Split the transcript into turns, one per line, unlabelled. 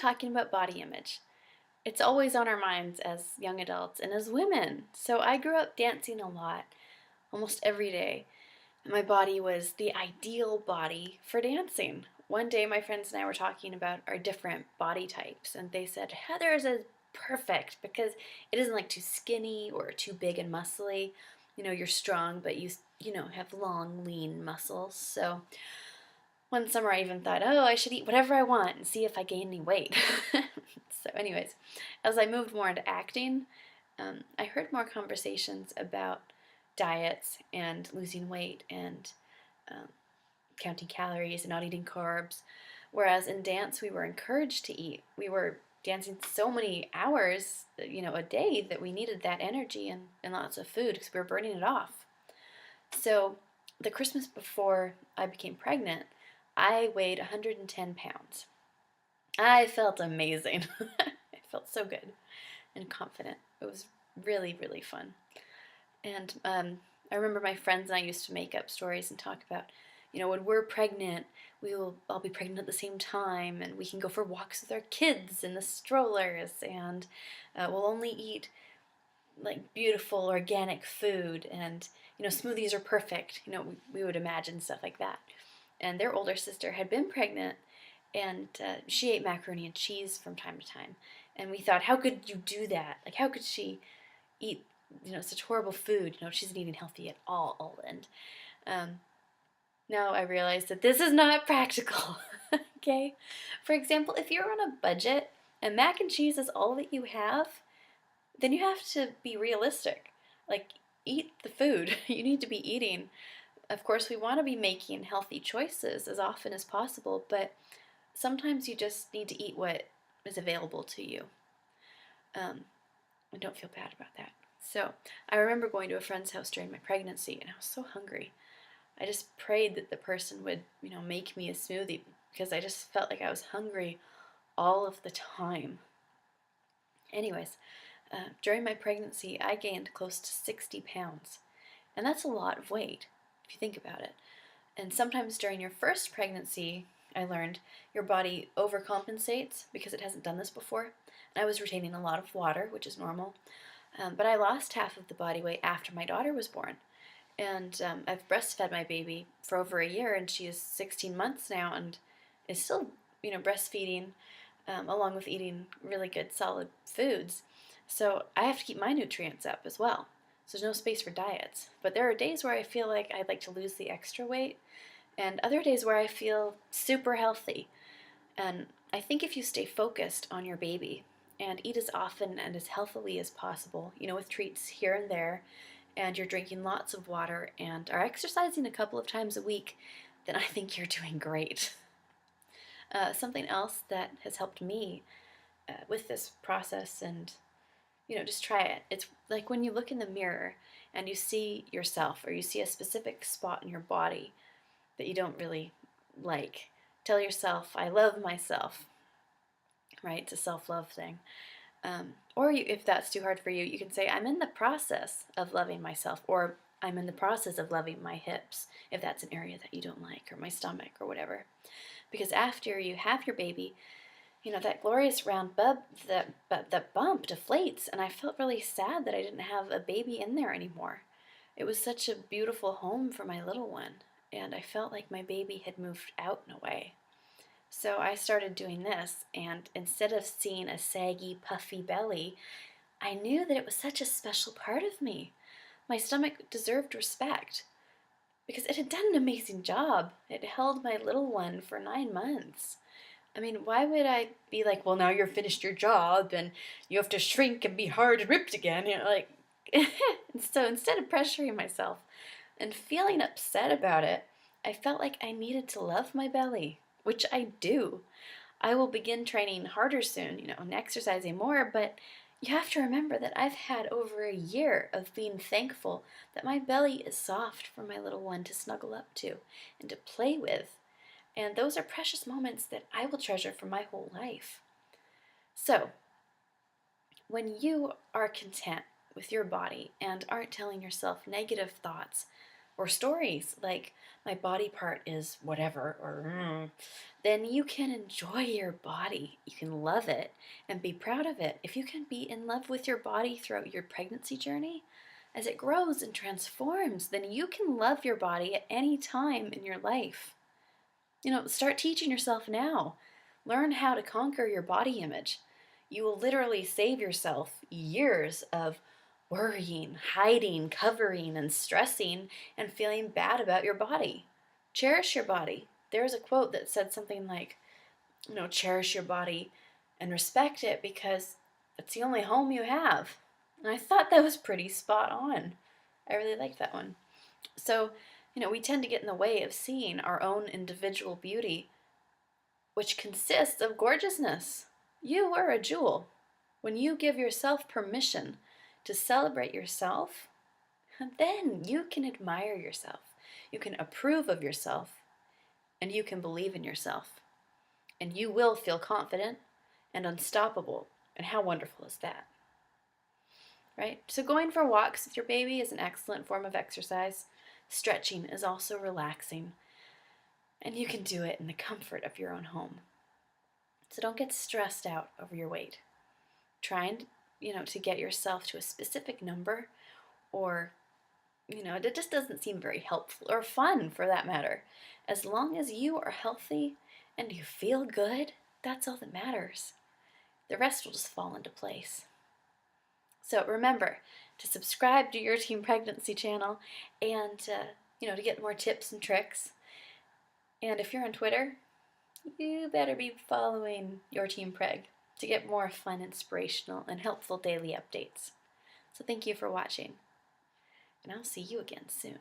talking about body image. It's always on our minds as young adults and as women. So I grew up dancing a lot, almost every day. And my body was the ideal body for dancing. One day, my friends and I were talking about our different body types, and they said Heather's is perfect because it isn't like too skinny or too big and muscly. You're strong, but you have long, lean muscles. So one summer, I even thought, oh, I should eat whatever I want and see if I gain any weight. So, anyways, as I moved more into acting, I heard more conversations about diets and losing weight and um, counting calories and not eating carbs. Whereas in dance, we were encouraged to eat. We were dancing so many hours, a day that we needed that energy and lots of food because we were burning it off. So the Christmas before I became pregnant, I weighed 110 pounds. I felt amazing. I felt so good and confident. It was really, really fun. And I remember my friends and I used to make up stories and talk about, when we're pregnant, we will all be pregnant at the same time, and we can go for walks with our kids in the strollers, and we'll only eat like beautiful organic food, and smoothies are perfect. We would imagine stuff like that. And their older sister had been pregnant, and she ate macaroni and cheese from time to time. And we thought, how could you do that? Like, how could she eat, such horrible food? She isn't eating healthy at all. And now I realize that this is not practical. Okay? For example, if you're on a budget and mac and cheese is all that you have, then you have to be realistic. Like, eat the food you need to be eating. Of course, we want to be making healthy choices as often as possible, but sometimes you just need to eat what is available to you. And don't feel bad about that. So I remember going to a friend's house during my pregnancy, and I was so hungry. I just prayed that the person would, make me a smoothie because I just felt like I was hungry all of the time. Anyways, during my pregnancy, I gained close to 60 pounds. And that's a lot of weight, if you think about it. And sometimes during your first pregnancy, I learned your body overcompensates because it hasn't done this before. And I was retaining a lot of water, which is normal. But I lost half of the body weight after my daughter was born. And I've breastfed my baby for over a year, and she is 16 months now and is still, breastfeeding along with eating really good, solid foods. So I have to keep my nutrients up as well. So there's no space for diets. But there are days where I feel like I'd like to lose the extra weight, and other days where I feel super healthy. And I think if you stay focused on your baby and eat as often and as healthily as possible, with treats here and there, and you're drinking lots of water and are exercising a couple of times a week, then I think you're doing great. Something else that has helped me with this process, and just try it. It's like when you look in the mirror and you see yourself, or you see a specific spot in your body that you don't really like. Tell yourself, I love myself, right? It's a self-love thing. Or if that's too hard for you, you can say, I'm in the process of loving myself, or I'm in the process of loving my hips, if that's an area that you don't like, or my stomach, or whatever. Because after you have your baby, that glorious round that bump deflates, and I felt really sad that I didn't have a baby in there anymore. It was such a beautiful home for my little one, and I felt like my baby had moved out in a way. So I started doing this, and instead of seeing a saggy, puffy belly, I knew that it was such a special part of me. My stomach deserved respect because it had done an amazing job. It held my little one for 9 months. I mean, why would I be like, well, now you're finished your job and you have to shrink and be hard and ripped again? So instead of pressuring myself and feeling upset about it, I felt like I needed to love my belly, which I do. I will begin training harder soon, and exercising more, but you have to remember that I've had over a year of being thankful that my belly is soft for my little one to snuggle up to and to play with. And those are precious moments that I will treasure for my whole life. So, when you are content with your body and aren't telling yourself negative thoughts or stories like my body part is whatever or then you can enjoy your body. You can love it and be proud of it. If you can be in love with your body throughout your pregnancy journey, as it grows and transforms, then you can love your body at any time in your life. Start teaching yourself now. Learn how to conquer your body image. You will literally save yourself years of worrying, hiding, covering, and stressing and feeling bad about your body. Cherish your body. There's a quote that said something like, cherish your body and respect it because it's the only home you have. And I thought that was pretty spot on. I really liked that one. So, we tend to get in the way of seeing our own individual beauty, which consists of gorgeousness. You are a jewel. When you give yourself permission to celebrate yourself, then you can admire yourself. You can approve of yourself, and you can believe in yourself. And you will feel confident and unstoppable. And how wonderful is that? Right? So going for walks with your baby is an excellent form of exercise. Stretching is also relaxing. And you can do it in the comfort of your own home. So don't get stressed out over your weight. Trying, to get yourself to a specific number or, it just doesn't seem very helpful or fun for that matter. As long as you are healthy and you feel good, that's all that matters. The rest will just fall into place. So remember to subscribe to Your Team Pregnancy channel and, to get more tips and tricks. And if you're on Twitter, you better be following Your Team Preg to get more fun, inspirational, and helpful daily updates. So thank you for watching, and I'll see you again soon.